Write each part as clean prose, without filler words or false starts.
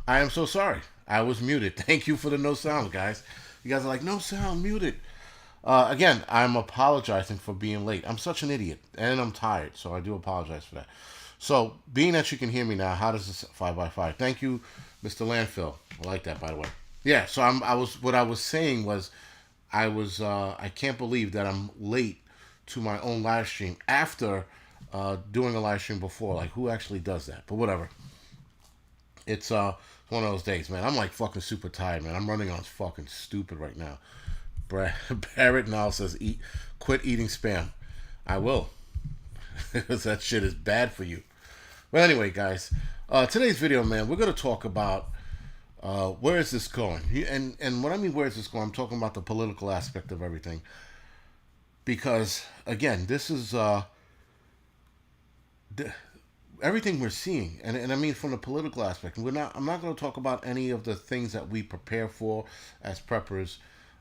I am so sorry. I was muted. Thank you for the no sound, guys. You guys are like, no sound, muted. Again, I'm apologizing for being late. I'm such an idiot, and I'm tired, so I do apologize for that. So, being that you can hear me now, how does this 5 by 5? Thank you, Mr. Landfill. I like that, by the way. Yeah. So what I was saying was, I can't believe that I'm late to my own live stream after doing a live stream before. Like, who actually does that? But whatever. It's one of those days, man. I'm like fucking super tired, man. I'm running on fucking stupid right now. Barrett now says, quit eating spam." I will, because that shit is bad for you. But anyway, guys, today's video, man, we're gonna talk about where is this going, and what I mean where is this going, I'm talking about the political aspect of everything, because again, this is everything we're seeing, and I mean from the political aspect. I'm not going to talk about any of the things that we prepare for as preppers.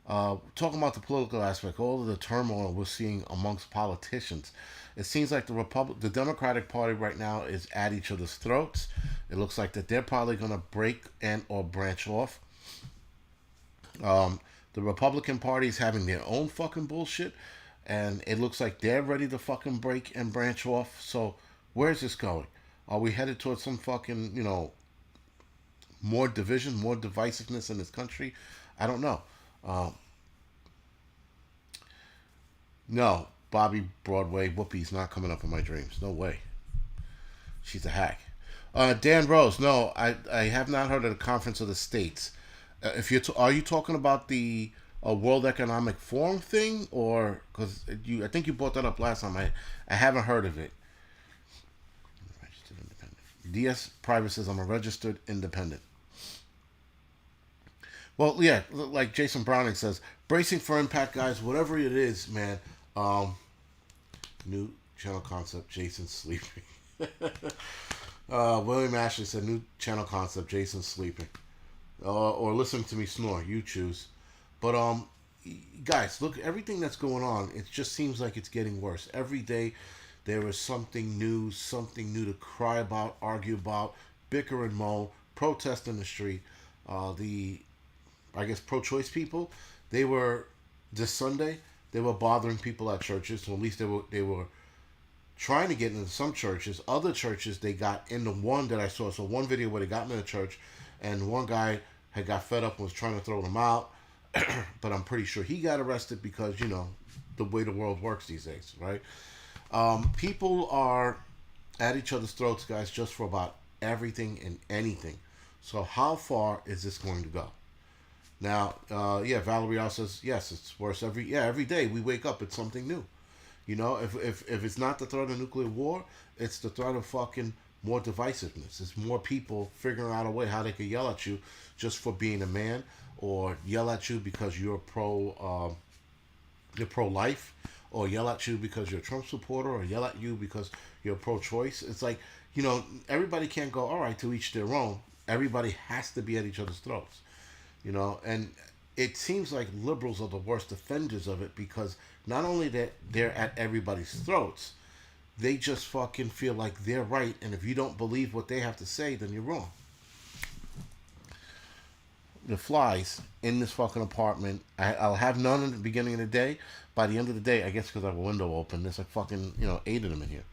Talking about the political aspect, all of the turmoil we're seeing amongst politicians. It seems like the Democratic Party right now is at each other's throats. It looks like that they're probably going to break and or branch off. The Republican Party is having their own fucking bullshit, and it looks like they're ready to fucking break and branch off. So where's this going? Are we headed towards some fucking, more division, more divisiveness in this country? I don't know. Um, no, Bobby Broadway Whoopi's not coming up in my dreams. No way. She's a hack. Dan Rose, no, I have not heard of the Conference of the States. If are you talking about the World Economic Forum thing, or because I think you brought that up last time. I haven't heard of it. Registered independent. DS Private says I'm a registered independent. Well, yeah, like Jason Browning says, bracing for impact, guys. Whatever it is, man. Um, New channel concept. Jason sleeping. William Ashley said new channel concept. Jason sleeping. Or listening to me snore. You choose. But guys, look, everything that's going on. It just seems like it's getting worse every day. There is something new to cry about, argue about, bicker and moan, protest in the street. The I guess pro-choice people, they were this Sunday. They were bothering people at churches. So at least they were trying to get into some churches. Other churches they got into one that I saw. So one video where they got into a church, and one guy had got fed up and was trying to throw them out. But I'm pretty sure he got arrested because the way the world works these days, right? People are at each other's throats, guys, just for about everything and anything. So how far is this going to go? Now, yeah, Valerie also says yes. It's worse every day we wake up. It's something new. If it's not the threat of nuclear war, it's the threat of fucking more divisiveness. It's more people figuring out a way how they can yell at you just for being a man, or yell at you because you're pro life, or yell at you because you're a Trump supporter, or yell at you because you're pro choice. It's like everybody can't go all right to each their own. Everybody has to be at each other's throats. And it seems like liberals are the worst offenders of it, because not only that they're at everybody's throats, they just fucking feel like they're right, and if you don't believe what they have to say, then you're wrong. The flies in this fucking apartment, I'll have none in the beginning of the day. By the end of the day, I guess because I have a window open, there's like fucking 8 of them in here,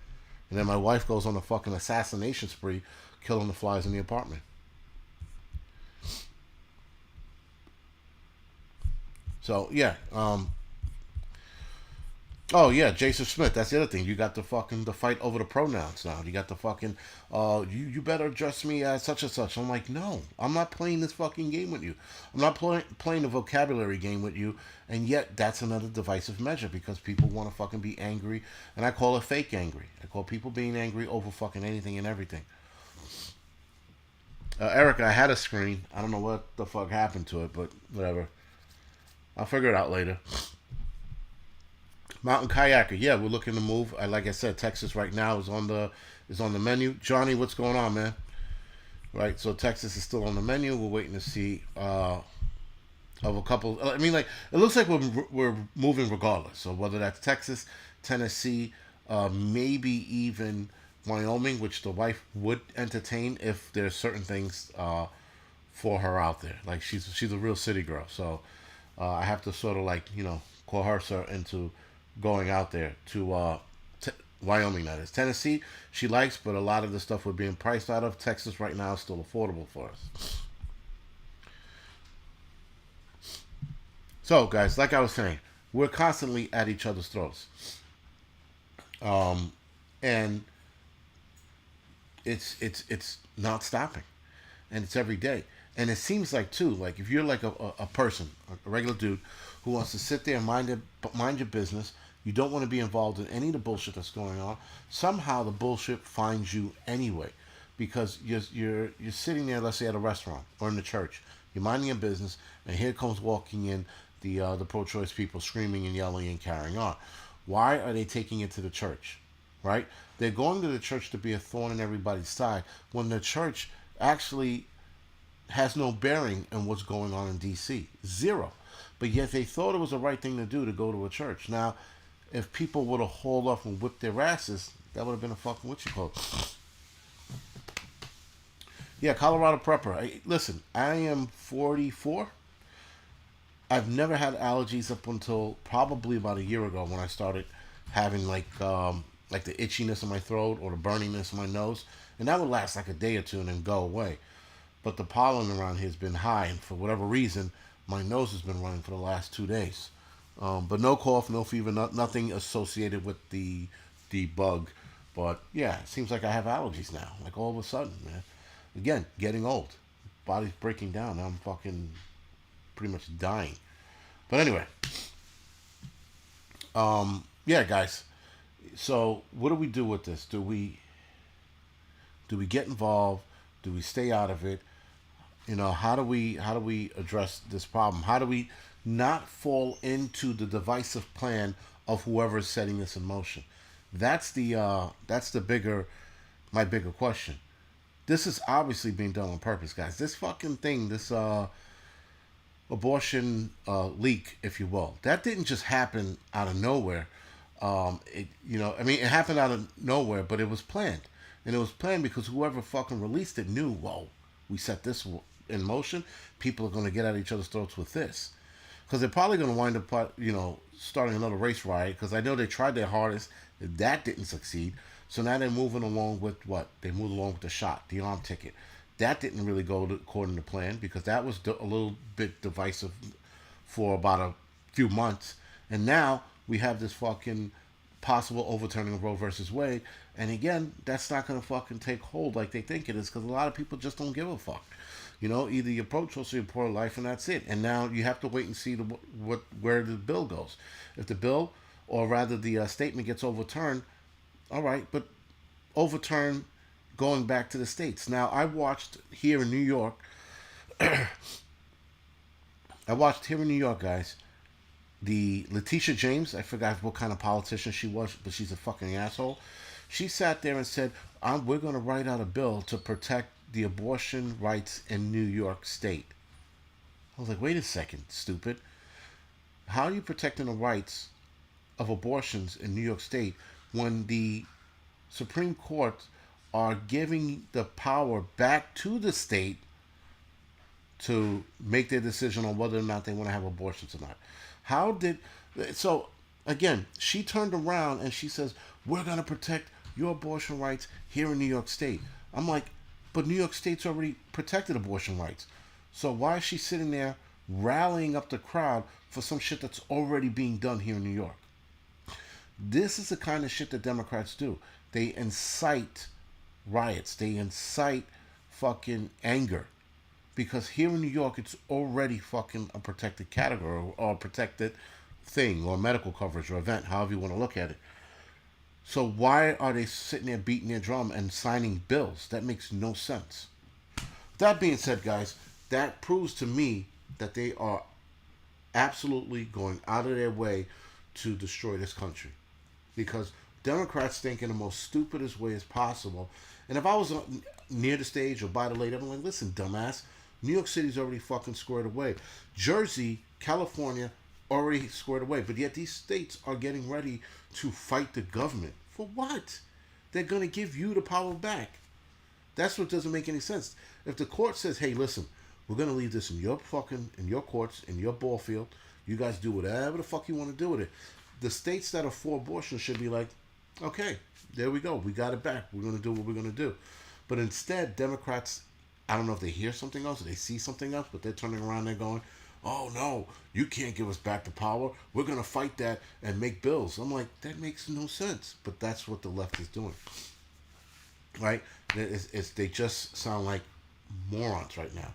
and then my wife goes on a fucking assassination spree, killing the flies in the apartment. So yeah, oh yeah, Jason Smith. That's the other thing. You got the fight over the pronouns now. You got the fucking you better address me as such and such. I'm like, no, I'm not playing this fucking game with you. I'm not playing a vocabulary game with you. And yet that's another divisive measure, because people want to fucking be angry, and I call it fake angry. I call people being angry over fucking anything and everything. Erica, I had a screen. I don't know what the fuck happened to it, but whatever. I'll figure it out later. Mountain kayaker. Yeah, we're looking to move. Like I said, Texas right now is on the menu. Johnny, what's going on, man? Right. So Texas is still on the menu. We're waiting to see of a couple. I mean, like, it looks like we're moving regardless. So whether that's Texas, Tennessee, maybe even Wyoming, which the wife would entertain if there's certain things for her out there. Like she's a real city girl. So I have to sort of like coerce her into going out there to Wyoming. That is Tennessee. She likes, but a lot of the stuff we're being priced out of. Texas right now is still affordable for us. So guys, like I was saying, we're constantly at each other's throats, and it's not stopping, and it's every day. And it seems like too, like if you're like a person, a regular dude, who wants to sit there and mind your business, you don't want to be involved in any of the bullshit that's going on. Somehow the bullshit finds you anyway, because you're sitting there, let's say at a restaurant or in the church, you're minding your business, and here comes walking in the pro-choice people screaming and yelling and carrying on. Why are they taking it to the church, right? They're going to the church to be a thorn in everybody's side when the church actually has no bearing on what's going on in D.C. Zero. But yet they thought it was the right thing to do to go to a church. Now, if people would have hauled off and whipped their asses, that would have been a fucking what you call it. Yeah, Colorado prepper. Listen, I am 44. I've never had allergies up until probably about a year ago when I started having like the itchiness in my throat or the burningness in my nose, and that would last like a day or two and then go away. But the pollen around here has been high, and for whatever reason, my nose has been running for the last 2 days. But no cough, no fever, nothing associated with the bug. But yeah, it seems like I have allergies now. Like all of a sudden, man. Again, getting old, body's breaking down. Now I'm fucking pretty much dying. But anyway, yeah, guys. So what do we do with this? Do we get involved? Do we stay out of it? How do we address this problem? How do we not fall into the divisive plan of whoever is setting this in motion? That's the bigger my bigger question. This is obviously being done on purpose, guys. This fucking thing, this abortion leak, if you will, that didn't just happen out of nowhere. It happened out of nowhere, but it was planned, and it was planned because whoever fucking released it knew. Whoa, we set this in motion. People are going to get at each other's throats with this, because they're probably going to wind up, starting another race riot. Because I know they tried their hardest, that didn't succeed. So now they're moving along with what? They moved along with the shot, the arm ticket. That didn't really go according to plan because that was a little bit divisive for about a few months. And now we have this fucking possible overturning of Roe versus Wade. And again, that's not going to fucking take hold like they think it is because a lot of people just don't give a fuck. Either you pro-choice or you pro-life, and that's it. And now you have to wait and see where the bill goes. If the bill, or rather the statement gets overturned, all right, but overturn going back to the states. Now, I watched here in New York. Guys, the Letitia James. I forgot what kind of politician she was, but she's a fucking asshole. She sat there and said, "We're going to write out a bill to protect the abortion rights in New York State." I was like, "Wait a second, stupid. How are you protecting the rights of abortions in New York State when the Supreme Court are giving the power back to the state to make their decision on whether or not they want to have abortions or not?" So again, she turned around and she says, "We're going to protect your abortion rights here in New York State." I'm like, but New York State's already protected abortion rights. So why is she sitting there rallying up the crowd for some shit that's already being done here in New York? This is the kind of shit that Democrats do. They incite riots. They incite fucking anger. Because here in New York, it's already fucking a protected category or a protected thing or medical coverage or event, however you want to look at it. So why are they sitting there beating their drum and signing bills? That makes no sense. That being said, guys, that proves to me that they are absolutely going out of their way to destroy this country. Because Democrats think in the most stupidest way as possible. And if I was near the stage or by the lady, I'm like, listen, dumbass, New York City's already fucking squared away. Jersey, California, already squared away. But yet these states are getting ready to fight the government. For what? They're going to give you the power back. That's what doesn't make any sense. If the court says, hey, listen, We're gonna leave this in your fucking in your courts, in your ball field. You guys do whatever the fuck you want to do with it. The states that are for abortion should be like, okay, there we go. We got it back. We're gonna do what we're gonna do. But instead, Democrats, I don't know if they hear something else or they see something else, but they're turning around, they're going, oh no, you can't give us back the power. We're gonna fight that and make bills. I'm like, that makes no sense. But that's what the left is doing, right? They just sound like morons right now.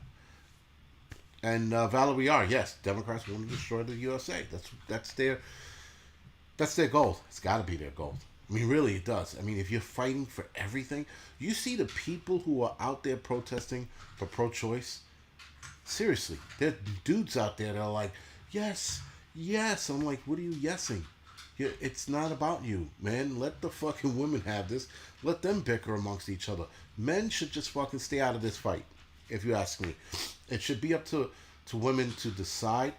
And Valerie R. Yes, Democrats want to destroy the USA. That's their goal. It's got to be their goal. I mean, really, it does. I mean, if you're fighting for everything, you see the people who are out there protesting for pro-choice. Seriously, there are dudes out there that are like, yes, yes. I'm like, what are you yesing? It's not about you, man. Let the fucking women have this. Let them bicker amongst each other. Men should just fucking stay out of this fight, if you ask me. It should be up to women to decide.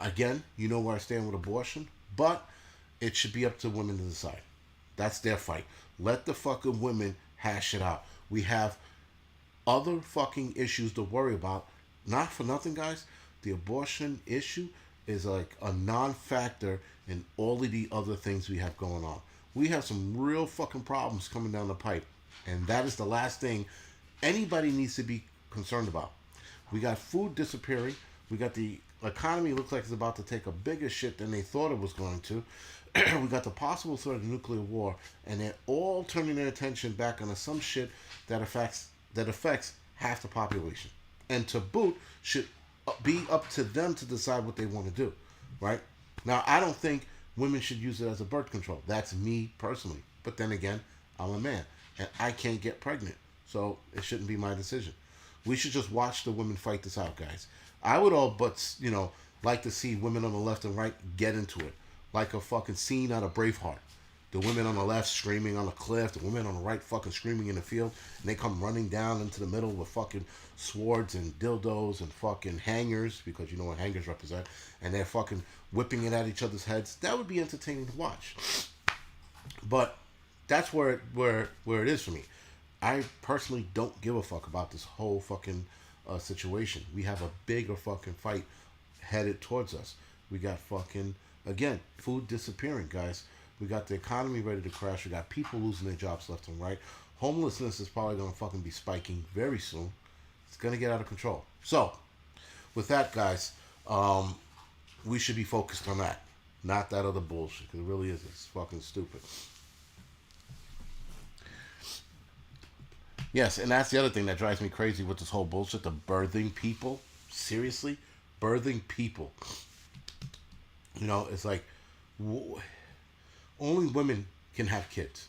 Again, you know where I stand with abortion, but it should be up to women to decide. That's their fight. Let the fucking women hash it out. We have other fucking issues to worry about. Not for nothing, guys. The abortion issue is like a non-factor in all of the other things we have going on. We have some real fucking problems coming down the pipe, and that is the last thing anybody needs to be concerned about. We got food disappearing. We got the economy looks like it's about to take a bigger shit than they thought it was going to. We got the possible threat of nuclear war, and they're all turning their attention back onto some shit that affects half the population. And to boot, should be up to them to decide what they want to do, right? Now, I don't think women should use it as a birth control. That's me personally. But then again, I'm a man, and I can't get pregnant, so it shouldn't be my decision. We should just watch the women fight this out, guys. I would all but, like to see women on the left and right get into it. Like a fucking scene out of Braveheart. The women on the left screaming on the cliff, the women on the right fucking screaming in the field, and they come running down into the middle with fucking swords and dildos and fucking hangers, because you know what hangers represent, and they're fucking whipping it at each other's heads. That would be entertaining to watch. But that's where it is for me. I personally don't give a fuck about this whole fucking situation. We have a bigger fucking fight headed towards us. We got fucking, again, food disappearing, guys. We got the economy ready to crash. We got people losing their jobs left and right. Homelessness is probably going to fucking be spiking very soon. It's going to get out of control. So, with that, guys, we should be focused on that. Not that other bullshit, because it really is. It's fucking stupid. Yes, and that's the other thing that drives me crazy with this whole bullshit. The birthing people. Seriously? Birthing people. It's like, only women can have kids.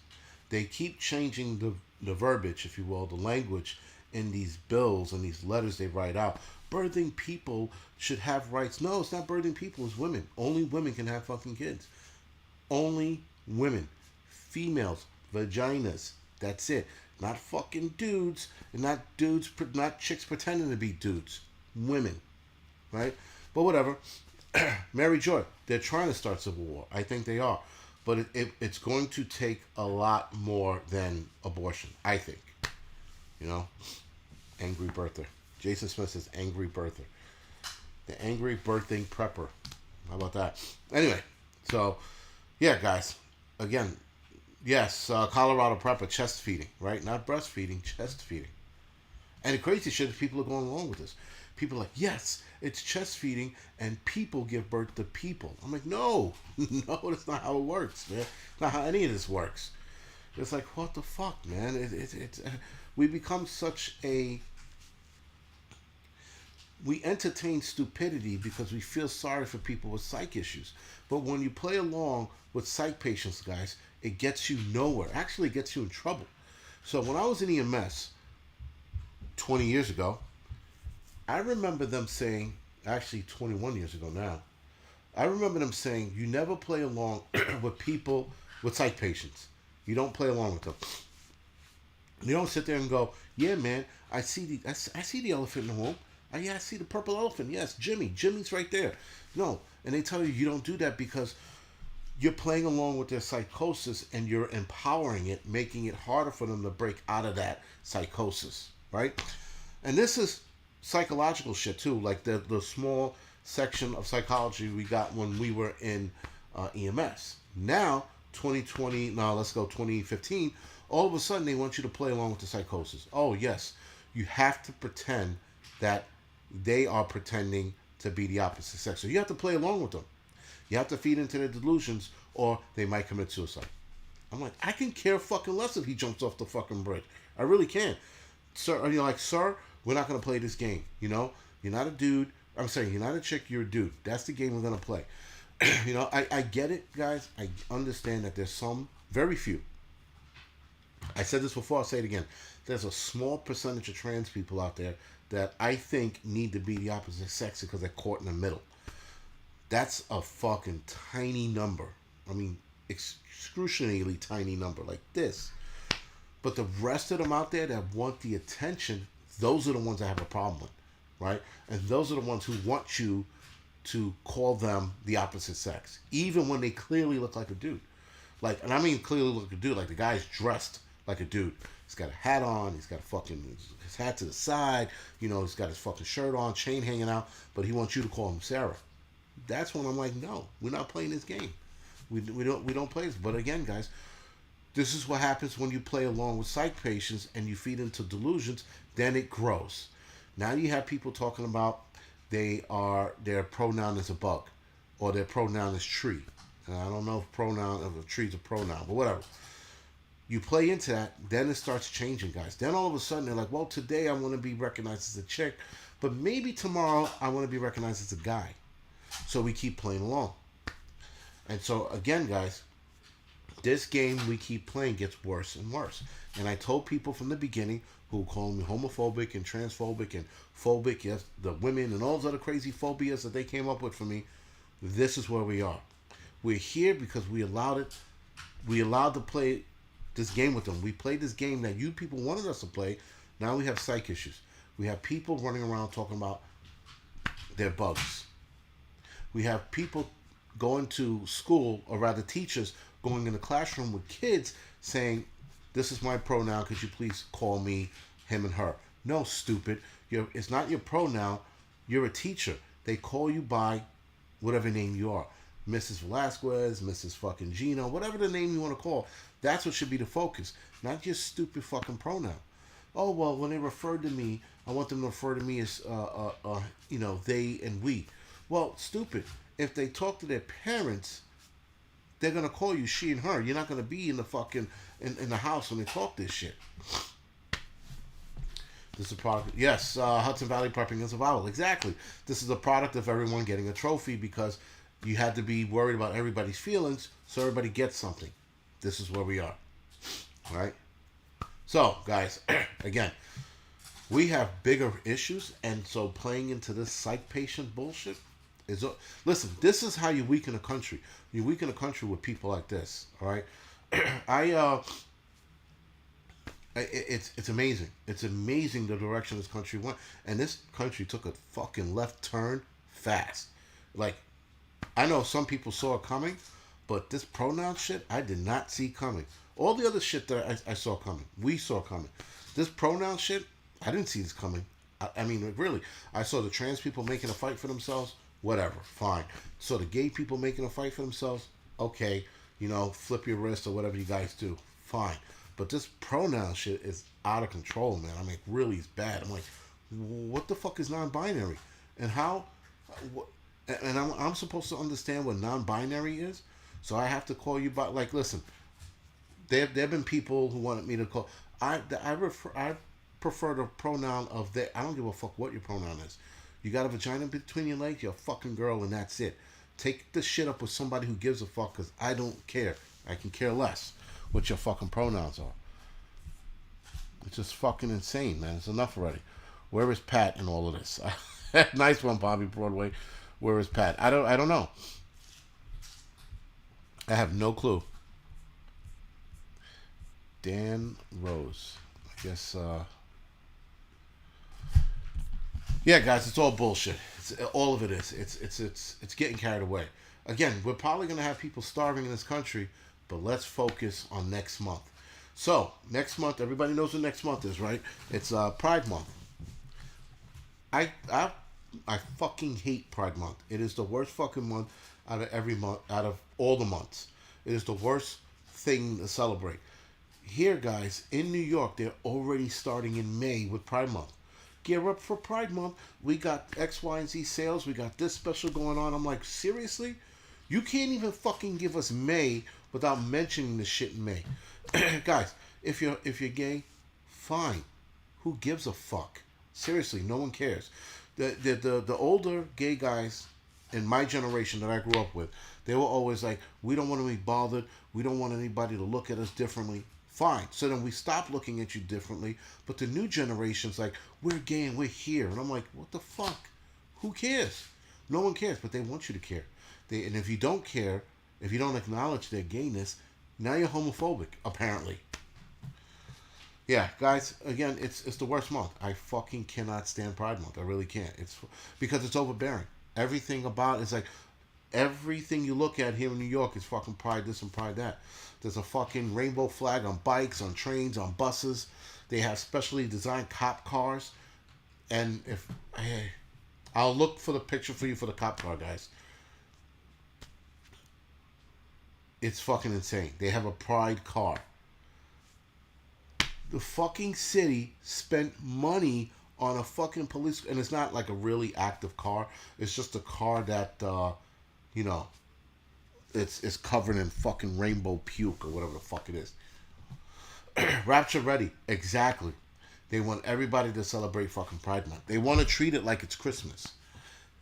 They keep changing the verbiage, if you will, the language in these bills and these letters they write out. Birthing people should have rights. No, it's not birthing people, it's women. Only women can have fucking kids. Only women. Females. Vaginas. That's it. Not fucking dudes. And not chicks pretending to be dudes. Women. Right? But whatever. Mary Joy. They're trying to start civil war. I think they are. But it's going to take a lot more than abortion, I think. Angry birther. Jason Smith says angry birther. The angry birthing prepper. How about that? Anyway, so, yeah, guys. Again, yes, Colorado prepper, chest feeding, right? Not breastfeeding, chest feeding. And the crazy shit is people are going along with this. People are like, yes, it's chest feeding and people give birth to people. I'm like, no, that's not how it works, man. Not how any of this works. It's like, what the fuck, man? We become such a... We entertain stupidity because we feel sorry for people with psych issues. But when you play along with psych patients, guys, it gets you nowhere. Actually, it gets you in trouble. So when I was in EMS 20 years ago, I remember them saying, actually 21 years ago now, I remember them saying, you never play along with people, with psych patients. You don't play along with them. You don't sit there and go, yeah, man, I see the elephant in the room. Yeah, I see the purple elephant. Yes, Jimmy's right there. No, and they tell you don't do that because you're playing along with their psychosis and you're empowering it, making it harder for them to break out of that psychosis, right? And this is psychological shit too, like the small section of psychology we got when we were in EMS. Now 2020, now let's go 2015. All of a sudden they want you to play along with the psychosis. Oh yes, you have to pretend that they are pretending to be the opposite sex. So you have to play along with them. You have to feed into their delusions, or they might commit suicide. I'm like, I can care fucking less if he jumps off the fucking bridge. I really can, sir. You're like, sir, we're not gonna play this game. You know, you're not a dude. I'm saying you're not a chick. You're a dude. That's the game we're gonna play. You know, I get it, guys. I understand that there's some, very few. I said this before. I'll say it again. There's a small percentage of trans people out there that I think need to be the opposite sex because they're caught in the middle. That's a fucking tiny number. I mean, excruciatingly tiny number, like this. But the rest of them out there that want the attention, those are the ones I have a problem with, right? And those are the ones who want you to call them the opposite sex, even when they clearly look like a dude. Like, and I mean clearly look like a dude. Like the guy's dressed like a dude. He's got a hat on. He's got a fucking his hat to the side. You know, he's got his fucking shirt on, chain hanging out. But he wants you to call him Sarah. That's when I'm like, no, we're not playing this game. We don't play this. But again, guys, this is what happens when you play along with psych patients and you feed into delusions. Then it grows. Now you have people talking about their pronoun is a bug, or their pronoun is tree. And I don't know if pronoun of a tree's a pronoun, but whatever. You play into that, then it starts changing, guys. Then all of a sudden they're like, well, today I want to be recognized as a chick, but maybe tomorrow I want to be recognized as a guy. So we keep playing along. And so again, guys, this game we keep playing gets worse and worse. And I told people from the beginning who call me homophobic and transphobic and phobic, yes, the women and all those other crazy phobias that they came up with for me, this is where we are. We're here because we allowed to play this game with them. We played this game that you people wanted us to play. Now we have psych issues. We have people running around talking about their bugs. We have people going to school, or rather teachers going in the classroom with kids saying, this is my pronoun, could you please call me him and her? No, stupid. It's not your pronoun. You're a teacher. They call you by whatever name you are. Mrs. Velasquez, Mrs. fucking Gino, whatever the name you want to call. That's what should be the focus, not your stupid fucking pronoun. Oh, well, when they refer to me, I want them to refer to me as, they and we. Well, stupid. If they talk to their parents, they're going to call you she and her. You're not going to be in the fucking, in the house when they talk this shit. This is a product. Yes, Hudson Valley Prepping is a vowel. Exactly. This is a product of everyone getting a trophy because you had to be worried about everybody's feelings so everybody gets something. This is where we are. All right? So, guys, again, we have bigger issues, and so playing into this psych patient bullshit is... Listen, this is how you weaken a country. You weaken a country with people like this, all right? It's amazing. It's amazing the direction this country went. And this country took a fucking left turn fast. Like, I know some people saw it coming, but this pronoun shit, I did not see coming. All the other shit that I saw coming, we saw coming. This pronoun shit, I didn't see this coming. I mean, really. I saw the trans people making a fight for themselves. Whatever, fine. So the gay people making a fight for themselves, okay, flip your wrist or whatever you guys do, fine. But this pronoun shit is out of control, man. I mean, really, it's bad. I'm like, what the fuck is non-binary? And how? And I'm supposed to understand what non-binary is, so I have to call you by, like, listen. There have been people who wanted me to call. I prefer the pronoun of they. I don't give a fuck what your pronoun is. You got a vagina between your legs, you're a fucking girl, and that's it. Take the shit up with somebody who gives a fuck, because I don't care. I can care less what your fucking pronouns are. It's just fucking insane, man. It's enough already. Where is Pat in all of this? Nice one, Bobby Broadway. Where is Pat? I don't know. I have no clue. Dan Rose. I guess, yeah, guys, it's all bullshit. All of it is. It's getting carried away. Again, we're probably going to have people starving in this country, but let's focus on next month. So, next month, everybody knows what next month is, right? It's Pride Month. I I fucking hate Pride Month. It is the worst fucking month out of every month, out of all the months. It is the worst thing to celebrate. Here, guys, in New York, they're already starting in May with Pride Month. Gear up for Pride Month. We got X, Y, and Z sales. We got this special going on. I'm like, seriously? You can't even fucking give us May without mentioning the shit in May. Guys, if you're gay, fine. Who gives a fuck? Seriously, no one cares. The older gay guys in my generation that I grew up with, they were always like, we don't want to be bothered. We don't want anybody to look at us differently. Fine. So then we stop looking at you differently. But the new generation's like, we're gay and we're here. And I'm like, what the fuck? Who cares? No one cares, but they want you to care. And if you don't care, if you don't acknowledge their gayness, now you're homophobic, apparently. Yeah, guys. Again, it's the worst month. I fucking cannot stand Pride Month. I really can't. It's because it's overbearing. Everything about it's like everything you look at here in New York is fucking Pride this and Pride that. There's a fucking rainbow flag on bikes, on trains, on buses. They have specially designed cop cars. And if hey, I'll look for the picture for you for the cop car, guys. It's fucking insane. They have a Pride car. The fucking city spent money on a fucking police, and it's not like a really active car. It's just a car that, you know, it's covered in fucking rainbow puke or whatever the fuck it is. Rapture ready, exactly. They want everybody to celebrate fucking Pride Month. They want to treat it like it's Christmas.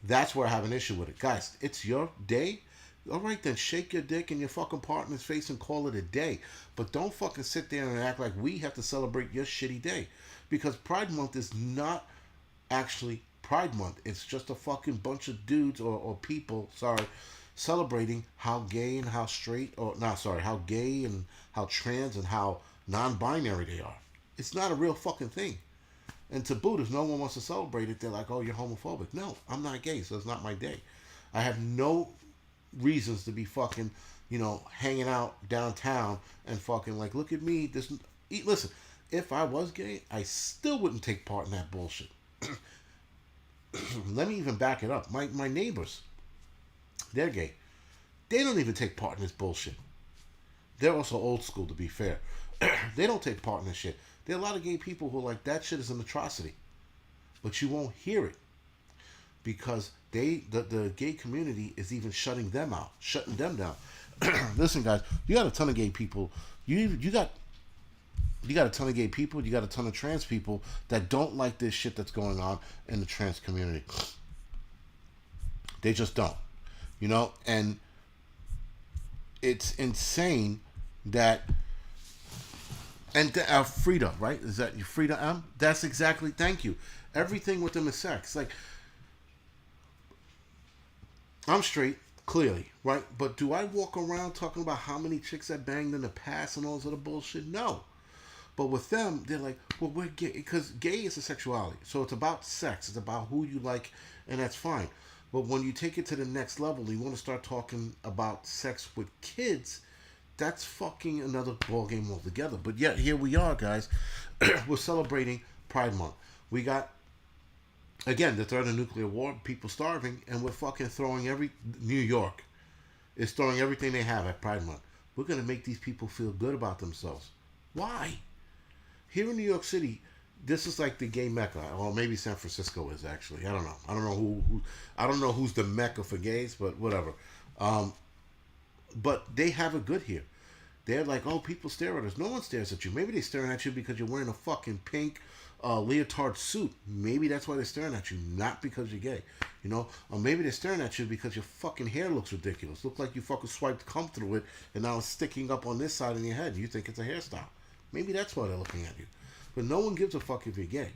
That's where I have an issue with it, guys. It's your day. All right, then shake your dick in your fucking partner's face and call it a day. But don't fucking sit there and act like we have to celebrate your shitty day. Because Pride Month is not actually Pride Month. It's just a fucking bunch of dudes or people, sorry, celebrating how gay and how straight, or not, sorry, how gay and how trans and how non binary they are. It's not a real fucking thing. And to boot, if no one wants to celebrate it, they're like, oh, you're homophobic. No, I'm not gay, so it's not my day. I have no reasons to be fucking, hanging out downtown and fucking like, look at me. Listen, if I was gay, I still wouldn't take part in that bullshit. Let me even back it up. My neighbors, they're gay. They don't even take part in this bullshit. They're also old school, to be fair. They don't take part in this shit. There are a lot of gay people who are like, that shit is an atrocity. But you won't hear it because the gay community is even shutting them down. Listen, guys, you got a ton of gay people. You got a ton of gay people. You got a ton of trans people that don't like this shit that's going on in the trans community. They just don't, and it's insane that. And Frida, right? Is that you, Frida M? That's exactly. Thank you. Everything with them is sex. Like, I'm straight, clearly, right? But do I walk around talking about how many chicks I banged in the past and all this other bullshit? No. But with them, they're like, well, we're gay. Because gay is a sexuality. So it's about sex. It's about who you like, and that's fine. But when you take it to the next level, you want to start talking about sex with kids, that's fucking another ballgame altogether. But yet, here we are, guys. We're celebrating Pride Month. We got, again, the threat of nuclear war, people starving, and we're fucking throwing New York is throwing everything they have at Pride Month. We're going to make these people feel good about themselves. Why? Here in New York City, this is like the gay mecca. Well, maybe San Francisco is actually. I don't know. I don't know who I don't know who's the mecca for gays, but whatever. But they have it good here. They're like, oh, people stare at us. No one stares at you. Maybe they're staring at you because you're wearing a fucking pink leotard suit. Maybe that's why they're staring at you, not because you're gay. Or maybe they're staring at you because your fucking hair looks ridiculous. Look like you fucking swiped cum through it and now it's sticking up on this side of your head. You think it's a hairstyle. Maybe that's why they're looking at you. But no one gives a fuck if you're gay.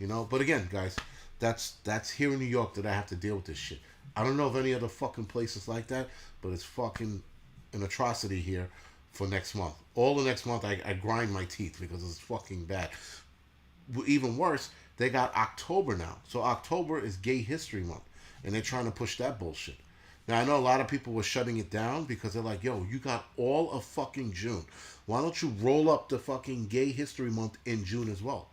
But again, guys, that's here in New York that I have to deal with this shit. I don't know of any other fucking places like that, but it's fucking an atrocity here for next month. All the next month, I grind my teeth because it's fucking bad. Even worse, they got October now. So October is Gay History Month, and they're trying to push that bullshit. Now, I know a lot of people were shutting it down because they're like, yo, you got all of fucking June. Why don't you roll up the fucking Gay History Month in June as well?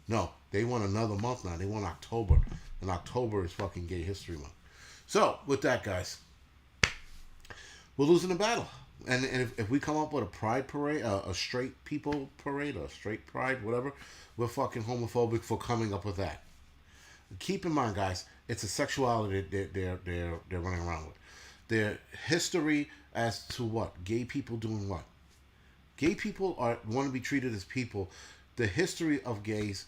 No, they want another month now. They want October. and October is fucking Gay History Month. So with that, guys, we're losing the battle. And if we come up with a pride parade, a straight people parade, or a straight pride, whatever, we're fucking homophobic for coming up with that. Keep in mind, guys, it's a sexuality they're running around with. Their history as to what gay people doing what. Gay people are want to be treated as people. The history of gays,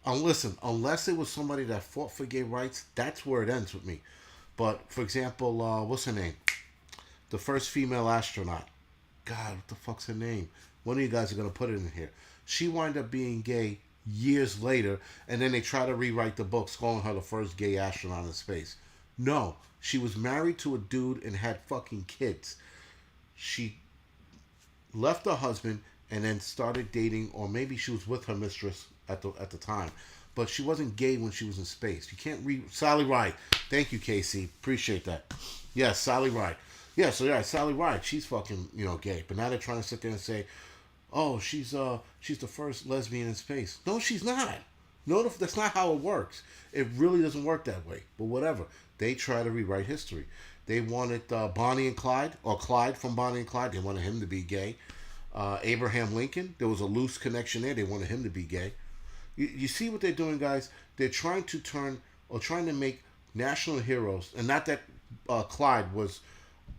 listen, unless it was somebody that fought for gay rights, that's where it ends with me. But for example, what's her name? The first female astronaut. God, what the fuck's her name? One of you guys are gonna put it in here. She wound up being gay years later, and then they try to rewrite the books, calling her the first gay astronaut in space. No, she was married to a dude and had fucking kids. She left her husband and then started dating, or maybe she was with her mistress at the time, but she wasn't gay when she was in space. You can't read Sally Ride. Thank you, Casey. Appreciate that. Yes, Sally Ride. Yeah, so yeah, Sally Ride. She's fucking gay, but now they're trying to sit there and say, oh, she's the first lesbian in space. No, she's not. No, that's not how it works. It really doesn't work that way. But whatever. They try to rewrite history. They wanted Bonnie and Clyde, or Clyde from Bonnie and Clyde. They wanted him to be gay. Abraham Lincoln, there was a loose connection there. They wanted him to be gay. You see what they're doing, guys? They're trying to make national heroes, and not that Clyde was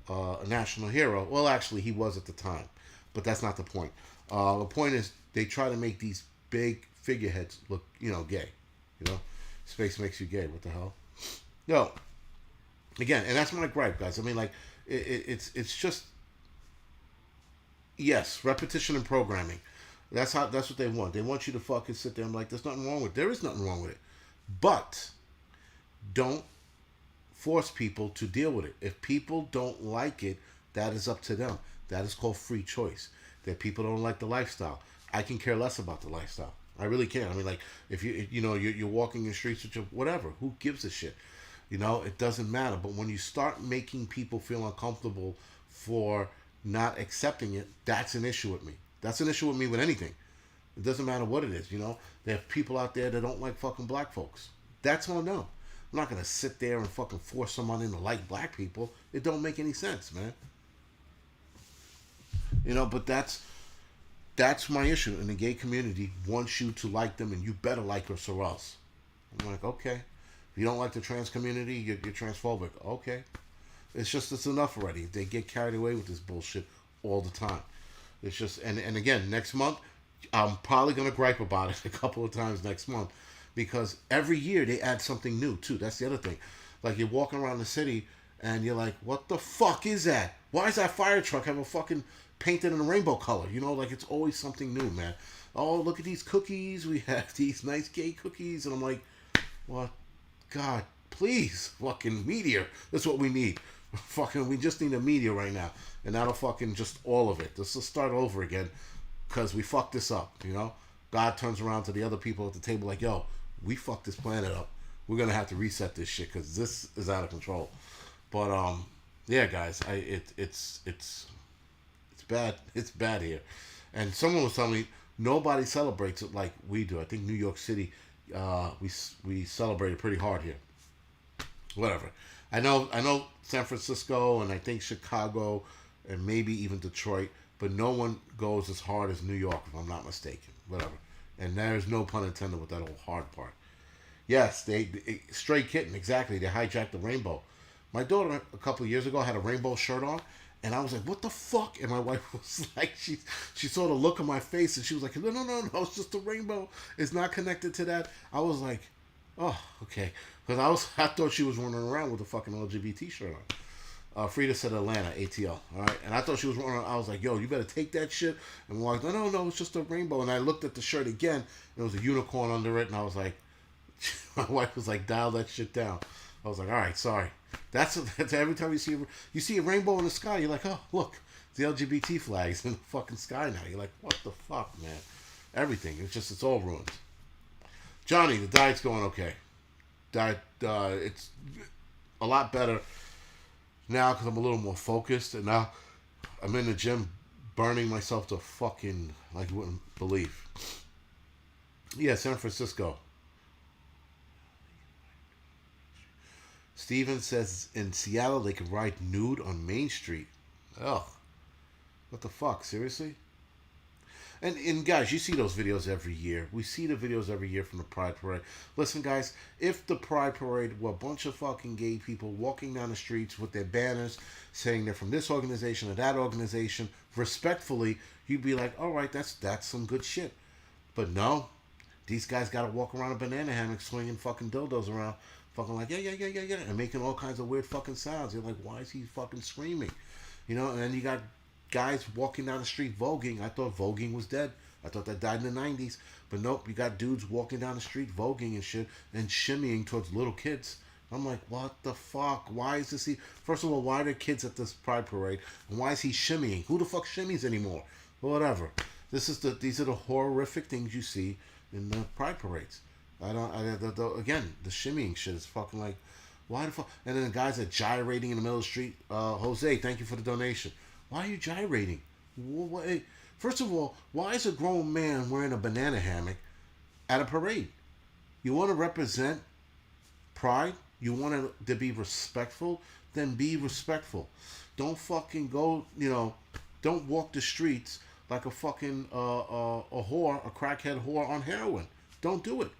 a national hero. Well, actually, he was at the time, but that's not the point. The point is they try to make these big figureheads look, gay. Space makes you gay. What the hell? No. Again, and that's my gripe, guys. I mean, like, it's just, yes, repetition and programming. That's what they want. They want you to fucking sit there and be like, there's nothing wrong with it. There is nothing wrong with it. But don't force people to deal with it. If people don't like it, that is up to them. That is called free choice. That people don't like the lifestyle. I can care less about the lifestyle. I really can. I mean, like, if you're walking the streets with your whatever, who gives a shit? It doesn't matter. But when you start making people feel uncomfortable for not accepting it, that's an issue with me. That's an issue with me with anything. It doesn't matter what it is. There are people out there that don't like fucking black folks. That's on them. I'm not gonna sit there and fucking force someone to like black people. It don't make any sense, man. But that's my issue. And the gay community wants you to like them, and you better like us or else. I'm like, okay. If you don't like the trans community, you're transphobic. Okay. It's enough already. They get carried away with this bullshit all the time. It's just, and again, next month, I'm probably going to gripe about it a couple of times next month, because every year they add something new too. That's the other thing. Like, you're walking around the city and you're like, what the fuck is that? Why does that fire truck have a fucking painted in a rainbow color? Like, it's always something new, man. Oh, look at these cookies. We have these nice gay cookies. And I'm like, what? God, please, fucking meteor. That's what we need. Fucking, we just need a meteor right now. And that'll fucking just all of it. Let's just start over again, because we fucked this up, God turns around to the other people at the table like, yo, we fucked this planet up. We're going to have to reset this shit, because this is out of control. But, yeah, guys, it's bad. It's bad here. And someone was telling me nobody celebrates it like we do. I think New York City, we celebrate it pretty hard here. Whatever. I know San Francisco, and I think Chicago, and maybe even Detroit, but no one goes as hard as New York, if I'm not mistaken. Whatever. And there's no pun intended with that whole hard part. Yes, they stray kitten, exactly. They hijacked the rainbow. My daughter, a couple of years ago, had a rainbow shirt on, and I was like, what the fuck? And my wife was like, she saw the look on my face, and she was like, no, it's just a rainbow. It's not connected to that. I was like, oh, okay. Because I thought she was running around with a fucking LGBT shirt on. Frida said Atlanta, ATL. All right. And I thought she was running around. I was like, yo, you better take that shit. And we're like, no, it's just a rainbow. And I looked at the shirt again. And there was a unicorn under it. And I was like, my wife was like, dial that shit down. I was like, all right, sorry. That's every time you see a rainbow in the sky, you're like, oh, look, the LGBT flags in the fucking sky now. You're like, what the fuck, man? Everything. It's all ruined. Johnny, the diet's going okay. It's a lot better now because I'm a little more focused, and now I'm in the gym burning myself to fucking, like, you wouldn't believe. Yeah, San Francisco. Steven says in Seattle they can ride nude on Main Street. Ugh. What the fuck? Seriously? And guys, you see those videos every year. We see the videos every year from the Pride Parade. Listen, guys, if the Pride Parade were a bunch of fucking gay people walking down the streets with their banners saying they're from this organization or that organization, respectfully, you'd be like, all right, that's some good shit. But no, these guys got to walk around a banana hammock swinging fucking dildos around, fucking like, yeah, yeah, yeah, yeah, yeah, and making all kinds of weird fucking sounds. You're like, why is he fucking screaming? You know, and then you got guys walking down the street voguing. I thought voguing was dead. I thought that died in the 90s. But nope, you got dudes walking down the street voguing and shit and shimmying towards little kids. I'm like, what the fuck? Why is this? First of all, why are there kids at this Pride Parade? And why is he shimmying? Who the fuck shimmies anymore? Well, whatever. These are the horrific things you see in the Pride Parades. Again, the shimmying shit is fucking like, why the fuck? And then the guys are gyrating in the middle of the street. Jose, thank you for the donation. Why are you gyrating? First of all, why is a grown man wearing a banana hammock at a parade? You want to represent pride? You want to be respectful? Then be respectful. Don't fucking go, don't walk the streets like a fucking a whore, a crackhead whore on heroin. Don't do it.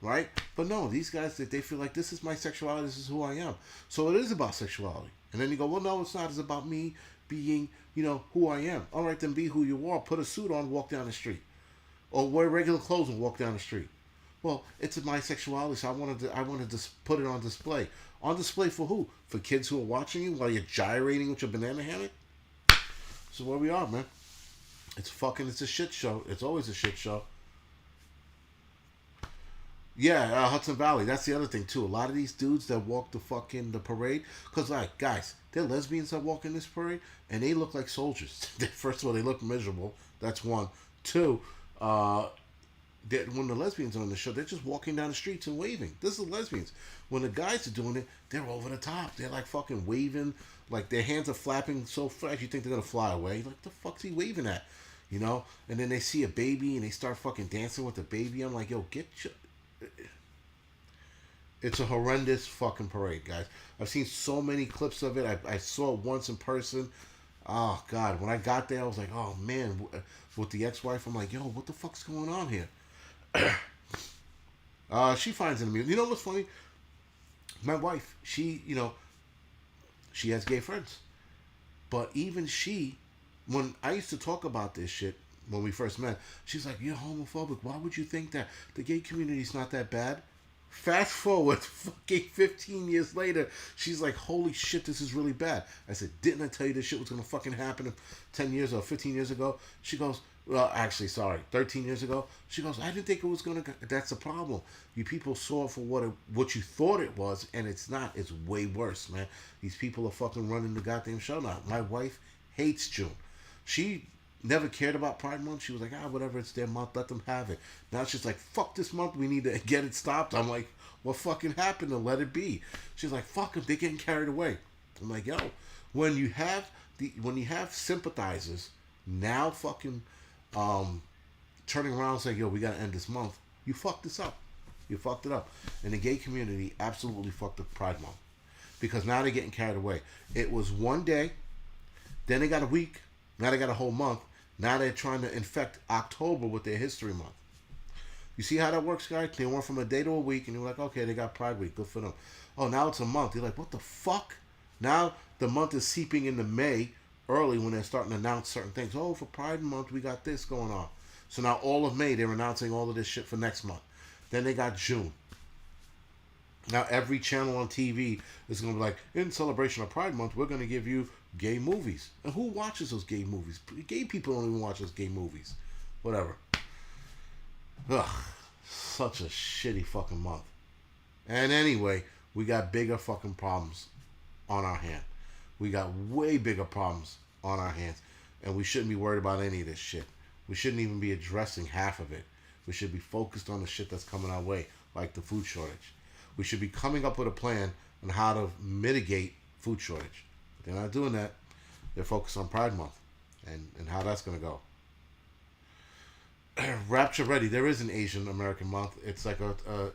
Right? But no, these guys, they feel like this is my sexuality, this is who I am. So it is about sexuality. And then you go, well, no, it's not. It's about me being, who I am. All right, then be who you are. Put a suit on, walk down the street. Or wear regular clothes and walk down the street. Well, it's my sexuality, so I wanted to put it on display. On display for who? For kids who are watching you while you're gyrating with your banana hammock? So where we are, man. It's a shit show. It's always a shit show. Yeah, Hudson Valley. That's the other thing too. A lot of these dudes that walk the parade, cause like guys, they're lesbians that walk in this parade, and they look like soldiers. First of all, they look miserable. That's one. Two, when the lesbians are on the show, they're just walking down the streets and waving. This is lesbians. When the guys are doing it, they're over the top. They're like fucking waving, like their hands are flapping so fast you think they're gonna fly away. Like the fuck's he waving at? And then they see a baby and they start fucking dancing with the baby. I'm like, yo, get your. It's a horrendous fucking parade, guys. I've seen so many clips of it. I saw it once in person. Oh, God. When I got there, I was like, oh, man. With the ex-wife, I'm like, yo, what the fuck's going on here? She finds it amusing. You know what's funny? My wife, she has gay friends. But even she, when I used to talk about this shit, when we first met, she's like, you're homophobic. Why would you think that? The gay community's not that bad. Fast forward fucking 15 years later, she's like, holy shit, this is really bad. I said, didn't I tell you this shit was going to fucking happen 10 years or 15 years ago? She goes, well, actually, sorry, 13 years ago. She goes, I didn't think it was going to, that's the problem. You people saw it for what you thought it was, and it's not. It's way worse, man. These people are fucking running the goddamn show now. My wife hates June. She never cared about Pride Month. She was like, whatever, it's their month, let them have it. Now she's like, fuck this month, we need to get it stopped. I'm like, what fucking happened to let it be? She's like, fuck them, they're getting carried away. I'm like, yo, when you have sympathizers now fucking turning around saying, yo, we gotta end this month, you fucked this up. You fucked it up. And the gay community absolutely fucked up Pride Month. Because now they're getting carried away. It was one day, then they got a week, now they got a whole month. Now they're trying to infect October with their History Month. You see how that works, guys? They went from a day to a week, and you're like, okay, they got Pride Week. Good for them. Oh, now it's a month. You're like, what the fuck? Now the month is seeping into May early when they're starting to announce certain things. Oh, for Pride Month, we got this going on. So now all of May, they're announcing all of this shit for next month. Then they got June. Now every channel on TV is going to be like, in celebration of Pride Month, we're going to give you gay movies. And who watches those gay movies? Gay people don't even watch those gay movies. Whatever. Ugh. Such a shitty fucking month. And anyway, we got bigger fucking problems on our hand. We got way bigger problems on our hands. And we shouldn't be worried about any of this shit. We shouldn't even be addressing half of it. We should be focused on the shit that's coming our way, like the food shortage. We should be coming up with a plan on how to mitigate food shortage. They're not doing that. They're focused on Pride Month and how that's going to go. Rapture Ready. There is an Asian American month. It's like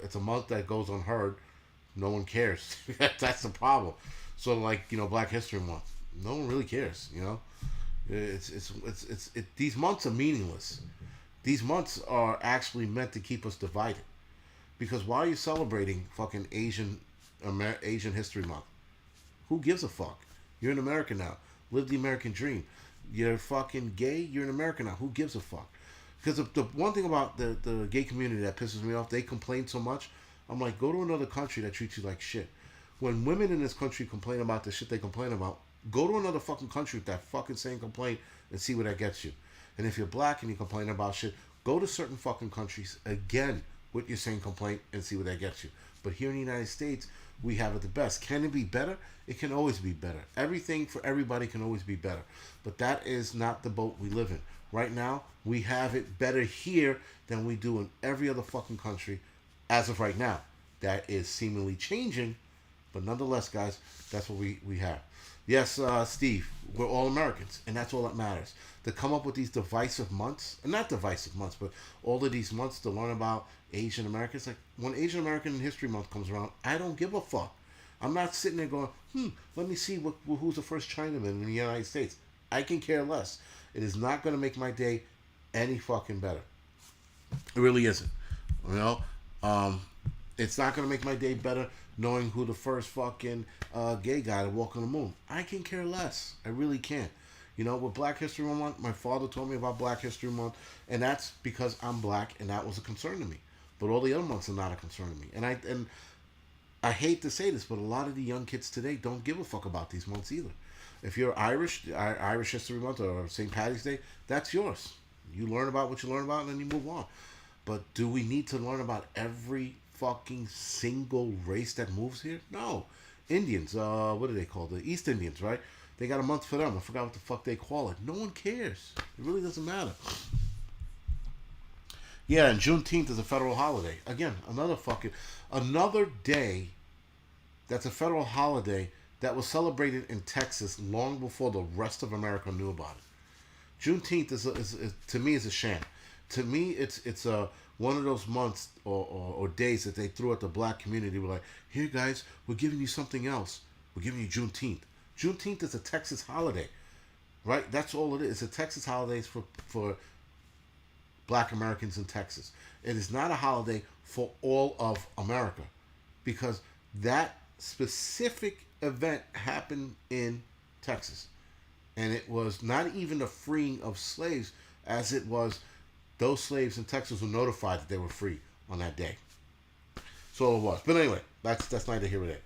it's a month that goes unheard. No one cares. That's the problem. So like Black History Month, no one really cares. These months are meaningless. These months are actually meant to keep us divided. Because why are you celebrating fucking Asian History Month? Who gives a fuck? You're in America now. Live the American dream. You're fucking gay. You're in America now. Who gives a fuck? Because the one thing about the gay community that pisses me off, they complain so much. I'm like, go to another country that treats you like shit. When women in this country complain about the shit they complain about, go to another fucking country with that fucking same complaint and see where that gets you. And if you're black and you complain about shit, go to certain fucking countries again with your same complaint and see where that gets you. But here in the United States, we have it the best. Can it be better? It can always be better. Everything for everybody can always be better. But that is not the boat we live in. Right now, we have it better here than we do in every other fucking country as of right now. That is seemingly changing, but nonetheless, guys, that's what we have. Yes, Steve, we're all Americans, and that's all that matters. To come up with these divisive months, and not divisive months, but all of these months to learn about Asian Americans. Like, when Asian American History Month comes around, I don't give a fuck. I'm not sitting there going, let me see who's the first Chinaman in the United States. I can care less. It is not going to make my day any fucking better. It really isn't. It's not going to make my day better knowing who the first fucking gay guy to walk on the moon. I can care less. I really can't. With Black History Month, my father told me about Black History Month, and that's because I'm black, and that was a concern to me. But all the other months are not a concern to me. And I hate to say this, but a lot of the young kids today don't give a fuck about these months either. If you're Irish History Month or St. Patty's Day, that's yours. You learn about what you learn about, and then you move on. But do we need to learn about every fucking single race that moves here? No. Indians, what do they call the East Indians, right? They got a month for them. I forgot what the fuck they call it. No one cares. It really doesn't matter. Yeah, and Juneteenth is a federal holiday. Again, another day that's a federal holiday that was celebrated in Texas long before the rest of America knew about it. Juneteenth is to me is a sham. To me, it's one of those months or days that they threw at the black community. We're like, here guys, we're giving you something else. We're giving you Juneteenth. Juneteenth is a Texas holiday, right? That's all it is. It's a Texas holiday for black Americans in Texas. It is not a holiday for all of America because that specific event happened in Texas. And it was not even the freeing of slaves as it was those slaves in Texas were notified that they were free on that day. So all it was. But anyway, that's neither here nor there.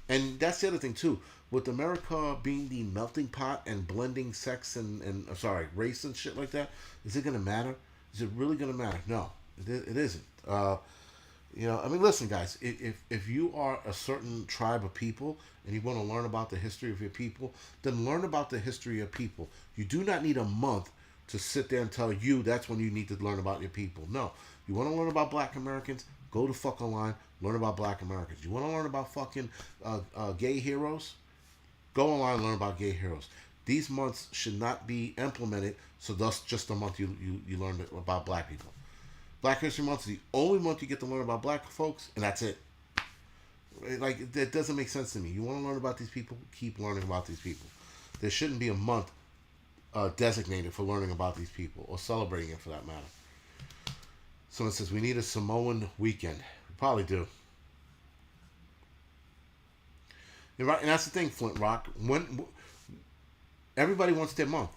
And that's the other thing too. With America being the melting pot and blending sex and race and shit like that, is it going to matter? Is it really going to matter? No, it isn't. Listen, guys, if you are a certain tribe of people and you want to learn about the history of your people, then learn about the history of people. You do not need a month to sit there and tell you that's when you need to learn about your people. No. You want to learn about black Americans? Go to fuck online, learn about black Americans. You want to learn about fucking gay heroes? Go online and learn about gay heroes. These months should not be implemented, so that's just the month you learn about black people. Black History Month is the only month you get to learn about black folks, and that's it. Like, that doesn't make sense to me. You want to learn about these people? Keep learning about these people. There shouldn't be a month designated for learning about these people, or celebrating it for that matter. Someone says, we need a Samoan weekend. We probably do. And that's the thing, Flint Rock. When everybody wants their month.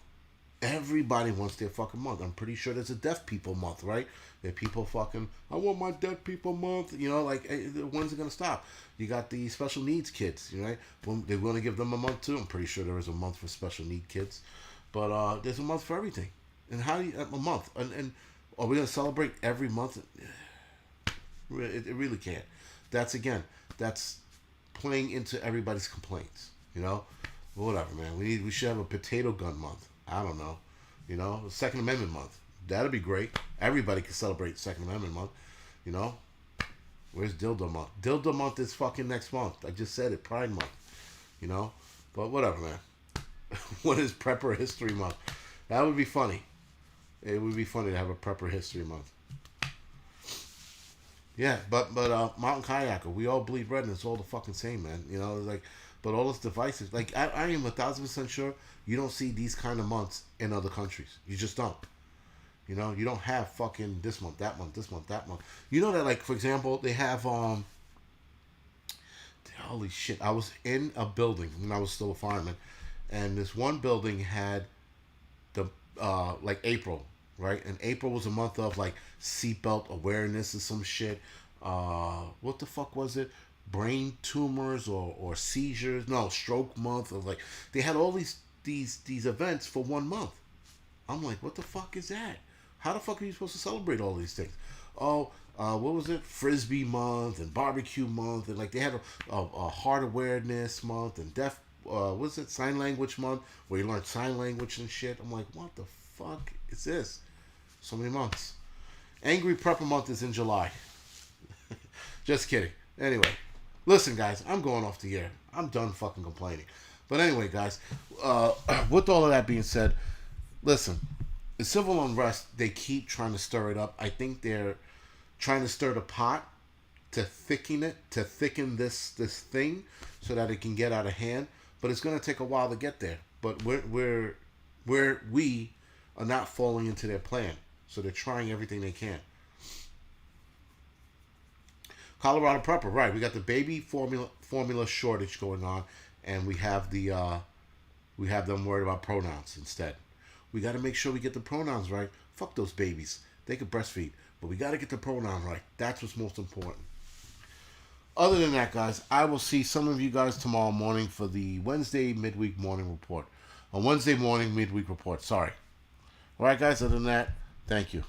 Everybody wants their fucking month. I'm pretty sure there's a deaf people month, right? There are people fucking, I want my deaf people month. When's it going to stop? You got the special needs kids, right? They're going to give them a month too. I'm pretty sure there is a month for special need kids. But there's a month for everything. And how do you, a month? And are we going to celebrate every month? It really can't. That's playing into everybody's complaints, Whatever, man. We should have a potato gun month. I don't know. Second Amendment month. That'd be great. Everybody can celebrate Second Amendment month. Where's Dildo month? Dildo month is fucking next month. I just said it. Pride month. But whatever, man. What is Prepper History Month? That would be funny. It would be funny to have a Prepper History Month. Yeah, but mountain kayaker, we all bleed red, and it's all the fucking same, man. You know, like, but all those devices, like, I am 1,000% sure you don't see these kind of months in other countries. You just don't. You know, you don't have fucking this month, that month, this month, that month. You know that, like, for example, they have holy shit, I was in a building when I was still a fireman, and this one building had the like April, right? And April was a month of like seatbelt awareness and some shit. What the fuck was it? Brain tumors or seizures? No, stroke month. Of like they had all these events for 1 month. I'm like, what the fuck is that? How the fuck are you supposed to celebrate all these things? Oh, what was it? Frisbee month and barbecue month, and like they had a heart awareness month and deaf. What's it? Sign language month, where you learn sign language and shit. I'm like, what the fuck is this? So many months. Angry Prepper month is in July. Just kidding. Anyway, listen, guys, I'm going off the air. I'm done fucking complaining. But anyway, guys, with all of that being said, listen, the civil unrest, they keep trying to stir it up. I think they're trying to stir the pot to thicken this thing so that it can get out of hand. But it's going to take a while to get there. But we are not falling into their plan. So they're trying everything they can. Colorado Prepper, right? We got the baby formula shortage going on, and we have them worried about pronouns instead. We got to make sure we get the pronouns right. Fuck those babies. They can breastfeed, but we got to get the pronoun right. That's what's most important. Other than that, guys, I will see some of you guys tomorrow morning for the Wednesday midweek morning report. A Wednesday morning midweek report. Sorry. All right, guys. Other than that, thank you.